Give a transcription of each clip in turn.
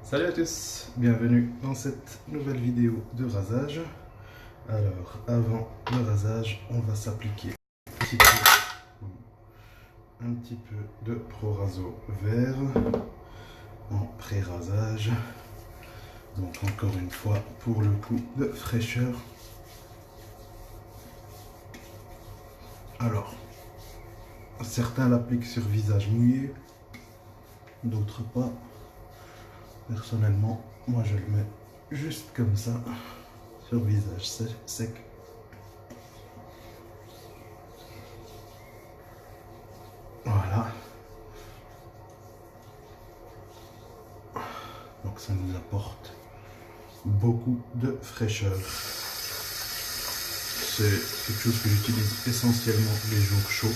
Salut à tous, bienvenue dans cette nouvelle vidéo de rasage. Alors, avant le rasage, on va s'appliquer un petit peu de Pro-Raso vert en pré-rasage. Donc encore une fois, pour le coup de fraîcheur. Alors, certains l'appliquent sur visage mouillé, d'autres pas. Personnellement, moi je le mets juste comme ça, sur visage sec. Voilà. Donc ça nous apporte beaucoup de fraîcheur. C'est quelque chose que j'utilise essentiellement les jours chauds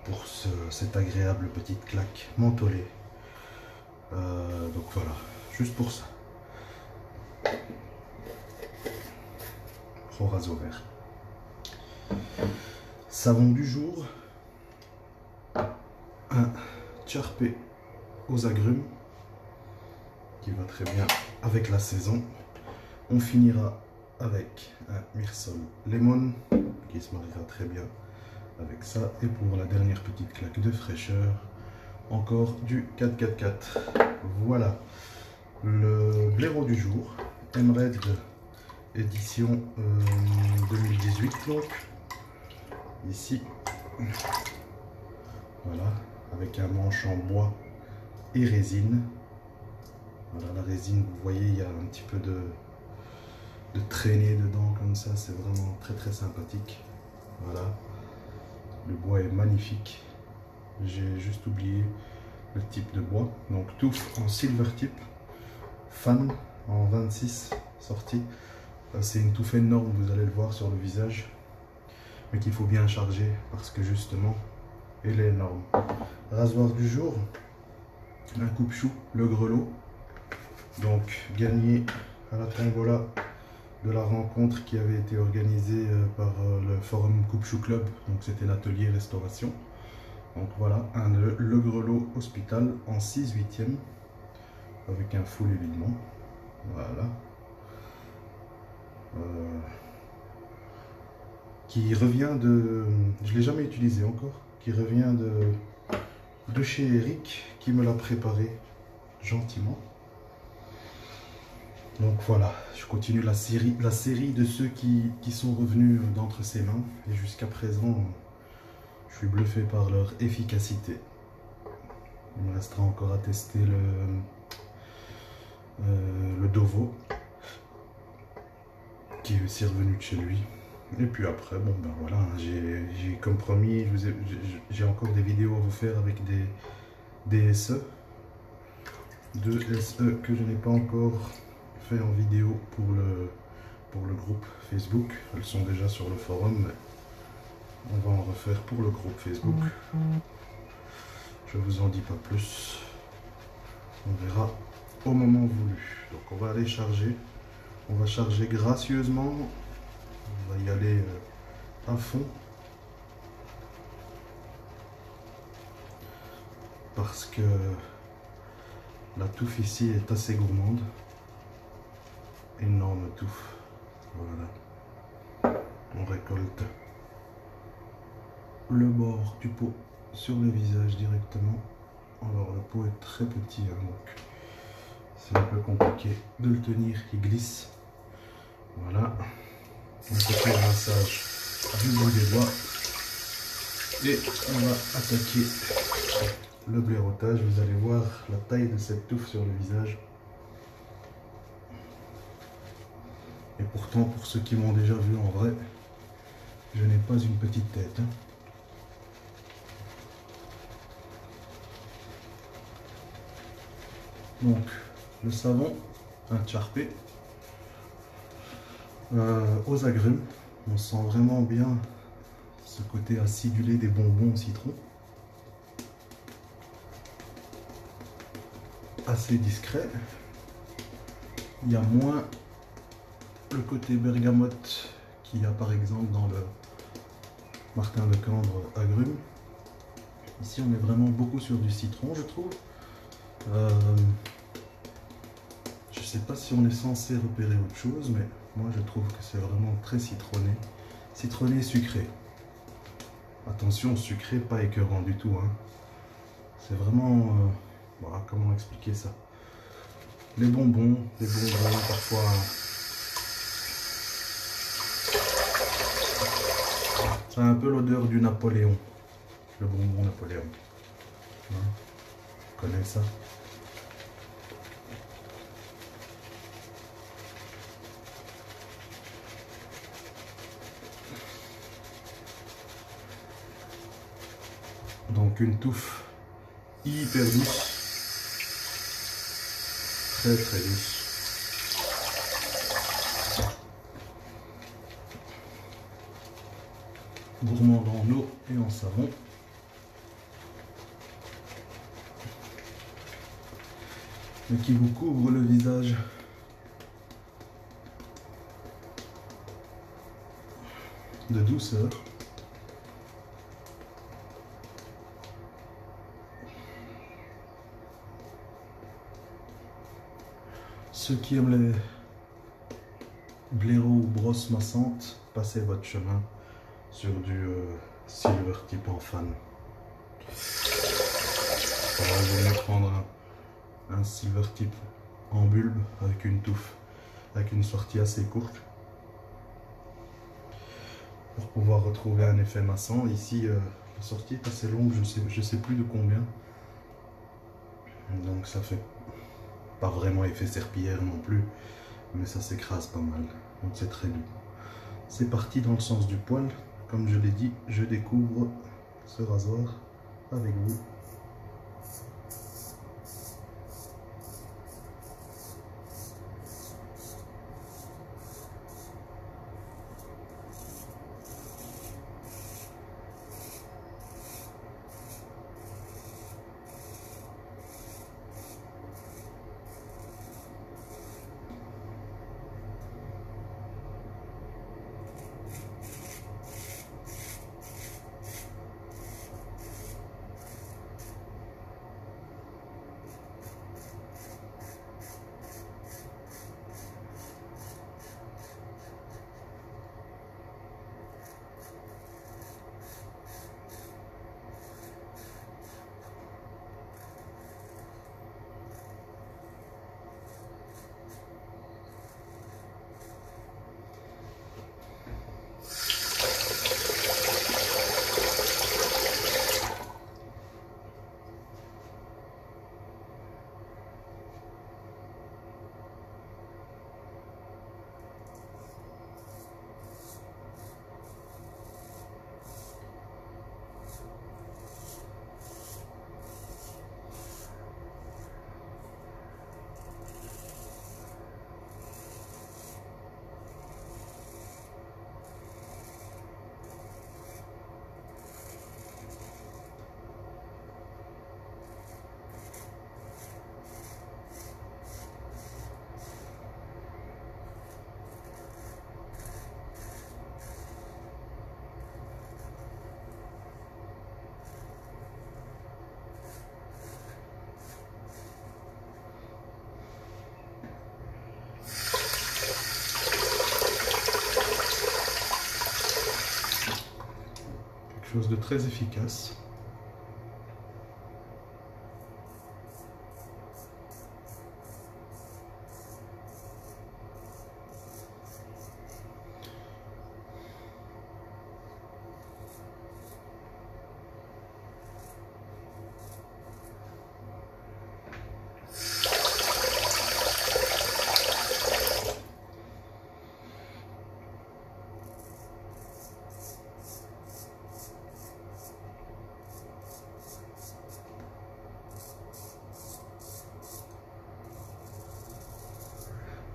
pour cette agréable petite claque mentholée. Donc voilà, juste pour ça. Pro-Raso vert. Savon du jour, un Charpé aux agrumes qui va très bien avec la saison. On finira avec un Myrsol Lemon qui se mariera très bien avec ça. Et pour la dernière petite claque de fraîcheur, encore du 444. Voilà le blaireau du jour, Emerald édition 2018 donc. Ici, voilà, avec un manche en bois et résine. Voilà, la résine, vous voyez, il y a un petit peu de traînée dedans comme ça, c'est vraiment très très sympathique. Voilà, le bois est magnifique. J'ai juste oublié le type de bois. Donc touffe en silver tip, fan en 26 sorties. C'est une touffe énorme, vous allez le voir sur le visage, mais qu'il faut bien charger parce que justement elle est énorme. Rasoir du jour, un coupe-chou, le grelot. Donc gagné à la tombola de la rencontre qui avait été organisée par le forum Coupe-Chou Club. Donc c'était l'atelier restauration. Donc voilà, le grelot hospital en 6/8 avec un full évidemment. Voilà. Qui revient de... Je ne l'ai jamais utilisé encore. Qui revient de chez Eric qui me l'a préparé gentiment. Donc voilà, je continue la série de ceux qui sont revenus d'entre ses mains. Et jusqu'à présent, je suis bluffé par leur efficacité. Il me restera encore à tester le Dovo, qui est aussi revenu de chez lui. Et puis après, bon ben voilà, j'ai comme promis, j'ai encore des vidéos à vous faire avec des SE. 2 SE que je n'ai pas encore fait en vidéo pour le groupe Facebook. Elles sont déjà sur le forum, mais on va en refaire pour le groupe Facebook. Je vous en dis pas plus. On verra au moment voulu. Donc on va aller charger. On va charger gracieusement. On va y aller à fond. Parce que la touffe ici est assez gourmande. Énorme touffe. Voilà. On récolte le bord du pot sur le visage directement. Alors le pot est très petit, hein, donc c'est un peu compliqué de le tenir, il glisse. Voilà. On fait le massage du bout des doigts. Et on va attaquer le blaireautage. Vous allez voir la taille de cette touffe sur le visage. Et pourtant, pour ceux qui m'ont déjà vu en vrai, je n'ai pas une petite tête. Hein. Donc, le savon, un Charpé, aux agrumes. On sent vraiment bien ce côté acidulé des bonbons au citron. Assez discret. Il y a moins le côté bergamote qu'il y a par exemple dans le Martin Lecandre agrumes. Ici on est vraiment beaucoup sur du citron, je trouve. Je sais pas si on est censé repérer autre chose, mais moi je trouve que c'est vraiment très citronné. Citronné sucré. Attention, sucré, pas écœurant du tout, hein. C'est vraiment... voilà, comment expliquer ça? Les bonbons, parfois... Ça a un peu l'odeur du Napoléon. Le bonbon Napoléon. Hein, vous connaissez ça? Donc une touffe hyper douce. Très très douce. Gourmand en eau et en savon. Mais qui vous couvre le visage. De douceur. Ceux qui aiment les blaireaux ou brosses massantes, passez votre chemin sur du silver type en fan. Alors, je vais prendre un silver type en bulbe avec une touffe, avec une sortie assez courte pour pouvoir retrouver un effet massant. Ici, la sortie est assez longue, je sais plus de combien, donc ça fait pas vraiment effet serpillière non plus, mais ça s'écrase pas mal, donc c'est très doux. C'est parti dans le sens du poil. Comme je l'ai dit, je découvre ce rasoir avec vous. Chose de très efficace.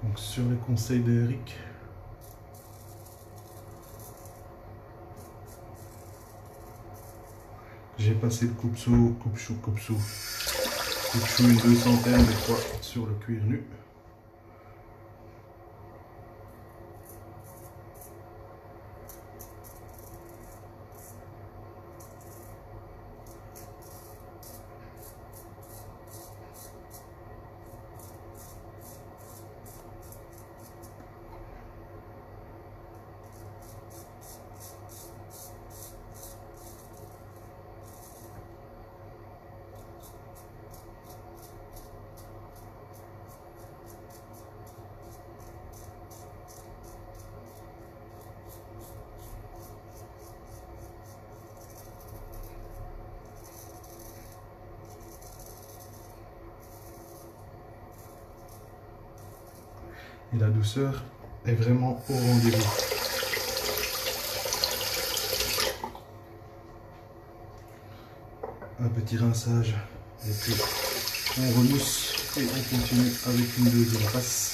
Donc sur les conseils d'Eric, j'ai passé le coupe-chou une 200aine de fois sur le cuir nu. et la douceur est vraiment au rendez-vous. Un petit rinçage et puis on remousse et on continue avec une deuxième passe.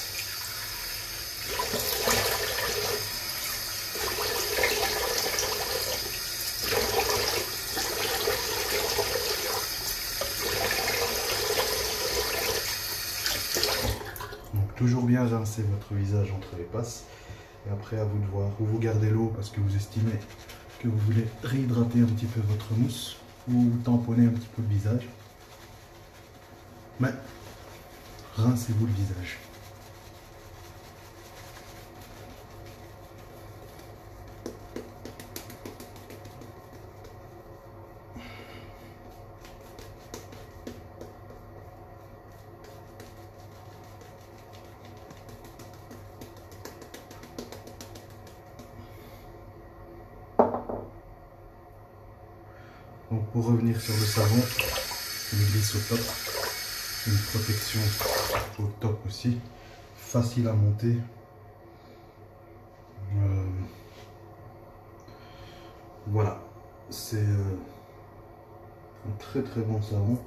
Donc toujours bien rincer votre visage entre les passes et après à vous de voir où vous gardez l'eau parce que vous estimez que vous voulez réhydrater un petit peu votre mousse ou tamponner un petit peu le visage. Mais rincez-vous le visage. Donc pour revenir sur le savon, une glisse au top, une protection au top aussi, facile à monter. Voilà, c'est un très très bon savon.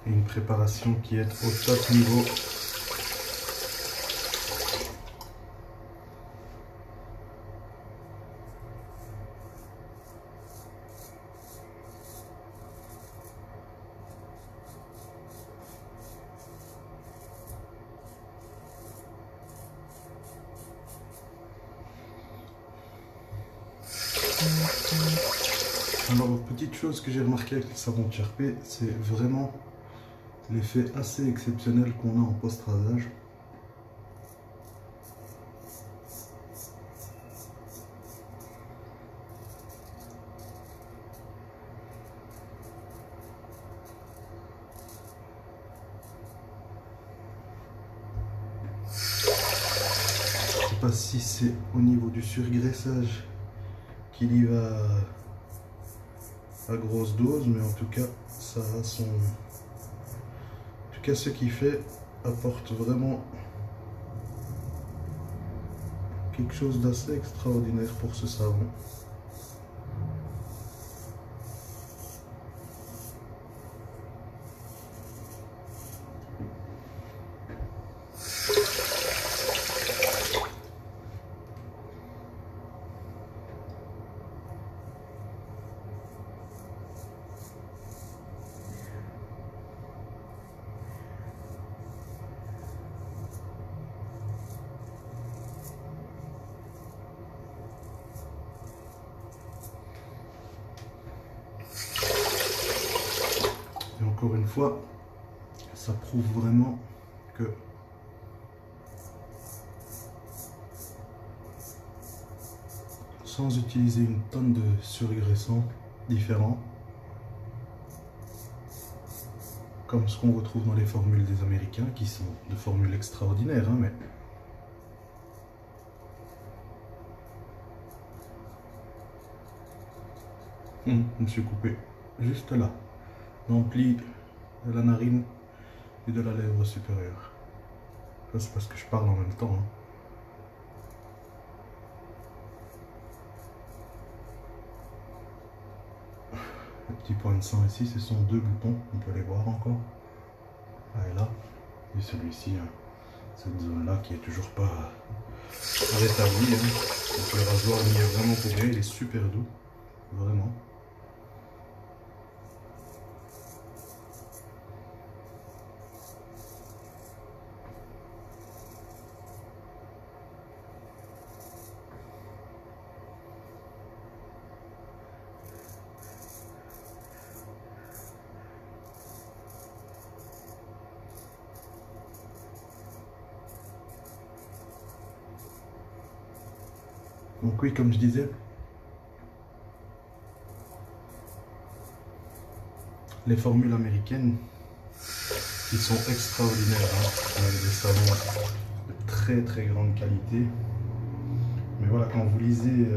Et une préparation qui est au top niveau. Alors, petite chose que j'ai remarqué avec le savon de Charpé, c'est vraiment l'effet assez exceptionnel qu'on a en post-rasage. Je sais pas si c'est au niveau du surgraissage qu'il y va à grosse dose, mais en tout cas, ça a son... En tout cas, ce qu'il fait apporte vraiment quelque chose d'assez extraordinaire pour ce savon. Et encore une fois, ça prouve vraiment que sans utiliser une tonne de surgraissants différents, comme ce qu'on retrouve dans les formules des Américains, qui sont de formules extraordinaires, hein, mais je me suis coupé juste là, dans le pli de la narine et de la lèvre supérieure. Ça, c'est parce que je parle en même temps. Le petit point de sang ici, ce sont deux boutons, on peut les voir encore. Là et là. Et celui-ci, cette zone-là qui est toujours pas rétablie. Donc le rasoir n'y est vraiment pour rien, il est super doux, vraiment. Donc oui, comme je disais, les formules américaines qui sont extraordinaires, hein, avec des savons de très très grande qualité. Mais voilà, quand vous lisez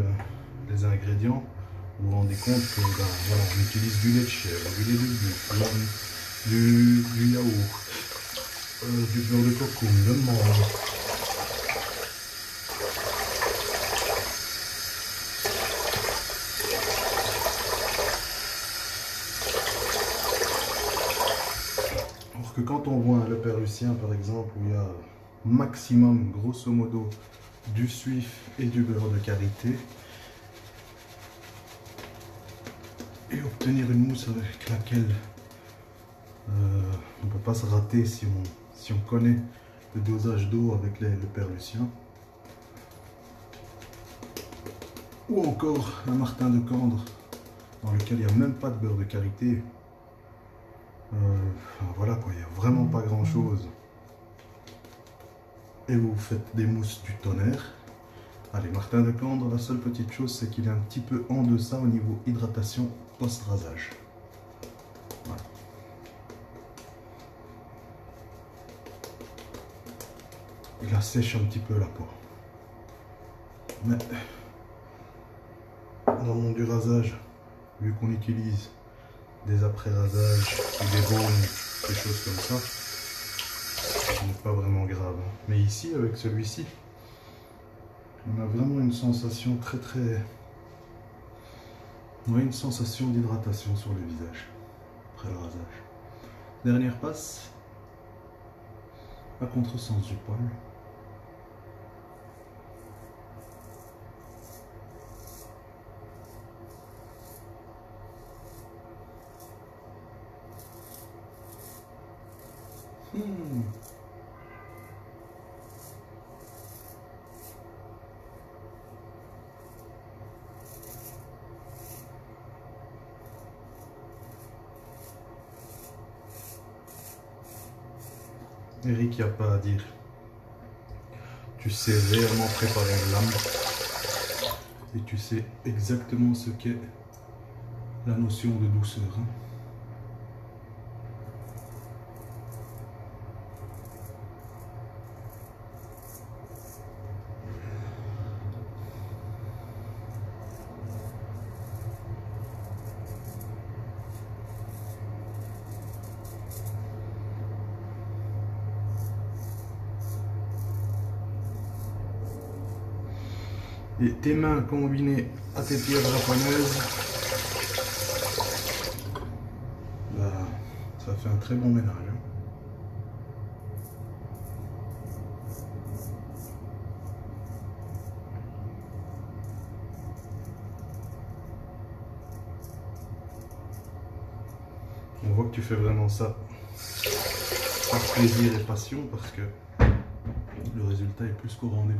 les ingrédients, vous vous rendez compte que voilà, on utilise du lait de chèvre, du lait de bœuf, du yaourt, du beurre de coco, de mangue. Alors que quand on voit un Le Père Lucien par exemple, où il y a maximum, grosso modo, du suif et du beurre de karité, et obtenir une mousse avec laquelle on ne peut pas se rater si on connaît le dosage d'eau avec le Père Lucien. Ou encore un Martin de Candre dans lequel il n'y a même pas de beurre de karité. Enfin, voilà quoi, il n'y a vraiment pas grand chose. Et vous faites des mousses du tonnerre. Allez, Martin de Candre, la seule petite chose, c'est qu'il est un petit peu en deçà au niveau hydratation post-rasage. Voilà. Il assèche un petit peu la peau. Mais dans le monde du rasage, vu qu'on utilise des après-rasages ou des baumes, des choses comme ça, ce n'est pas vraiment grave. Mais ici, avec celui-ci, on a vraiment une sensation ouais, une sensation d'hydratation sur le visage après le rasage. Dernière passe, à contresens du poil. Eric, il n'y a pas à dire. Tu sais réellement préparer une lame et tu sais exactement ce qu'est la notion de douceur. Hein. Et tes mains combinées à tes pierres japonaises, bah, ça fait un très bon ménage. Hein. On voit que tu fais vraiment ça par plaisir et passion parce que le résultat est plus qu'au rendez-vous.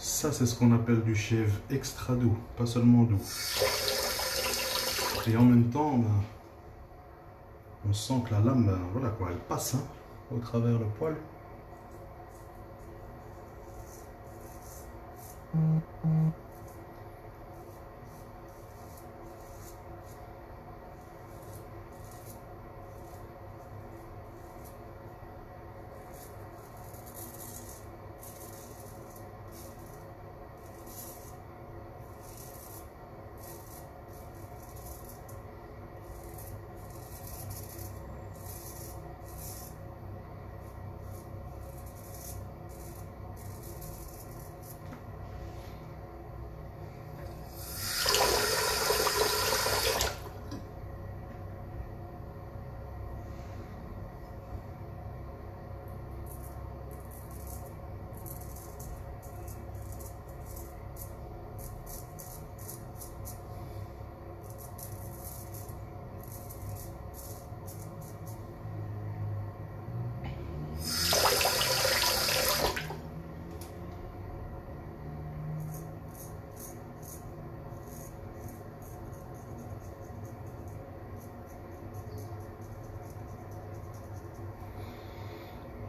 Ça, c'est ce qu'on appelle du shave extra doux, pas seulement doux. Et en même temps, ben, on sent que la lame, ben, voilà quoi, elle passe hein, au travers le poil.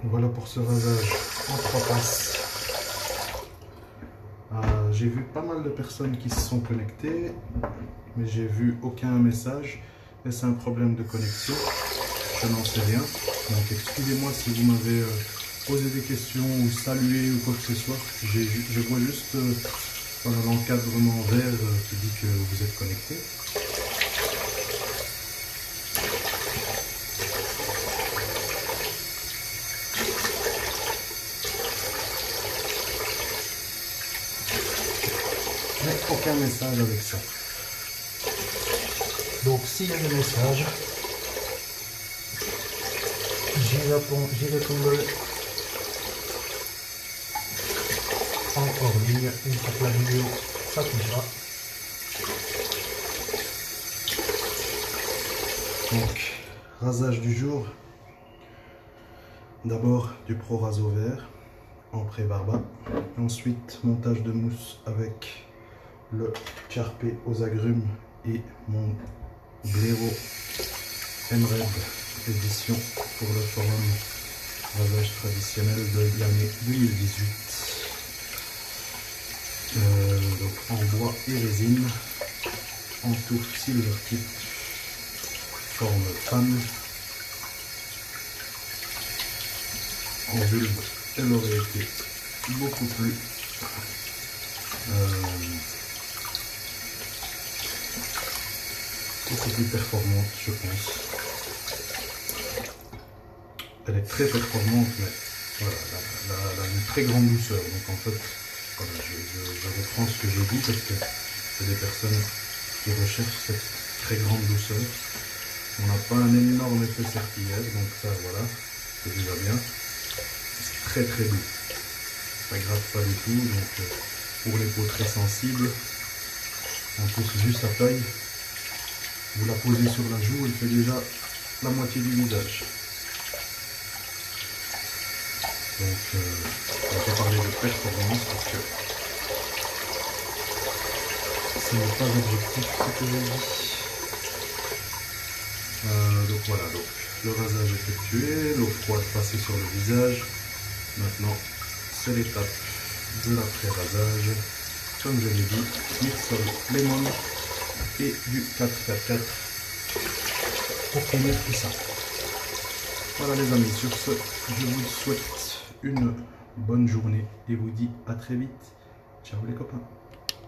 Voilà pour ce rasage en 3 passes. J'ai vu pas mal de personnes qui se sont connectées, mais j'ai vu aucun message. Est-ce un problème de connexion? Je n'en sais rien. Donc excusez-moi si vous m'avez posé des questions ou salué ou quoi que ce soit. Je vois juste voilà, l'encadrement vert qui dit que vous êtes connecté. Mais aucun message avec ça. Donc s'il y a des messages, j'y répondrai en hors ligne une fois que la vidéo s'affichera. Donc rasage du jour. D'abord du Pro Raso vert en pré-barba. Ensuite montage de mousse avec le Carpe aux agrumes et mon blaireau Emerald édition pour le forum rasage traditionnel de l'année 2018. Donc en bois et résine, en touffe silver tip, forme fan. En bulbe, elle aurait été beaucoup plus performante, je pense. Elle est très performante, mais voilà, elle a une très grande douceur. Donc en fait, voilà, je reprends ce que j'ai dit parce que c'est des personnes qui recherchent cette très grande douceur. On n'a pas un énorme effet serpillière, donc ça voilà, c'est déjà bien. C'est très très doux. Ça gratte pas du tout, donc pour les peaux très sensibles, on pousse juste sa taille. Vous la posez sur la joue, elle fait déjà la moitié du visage. Donc on va pas parler de performance parce que ce n'est pas objectif ce que j'ai dit. Donc voilà, donc le rasage effectué, l'eau froide passée sur le visage. Maintenant c'est l'étape de l'après-rasage. Comme je l'ai dit, Mirsol Lemon et du 444 pour finir tout ça. Voilà les amis, sur ce, je vous souhaite une bonne journée et vous dis à très vite. Ciao les copains.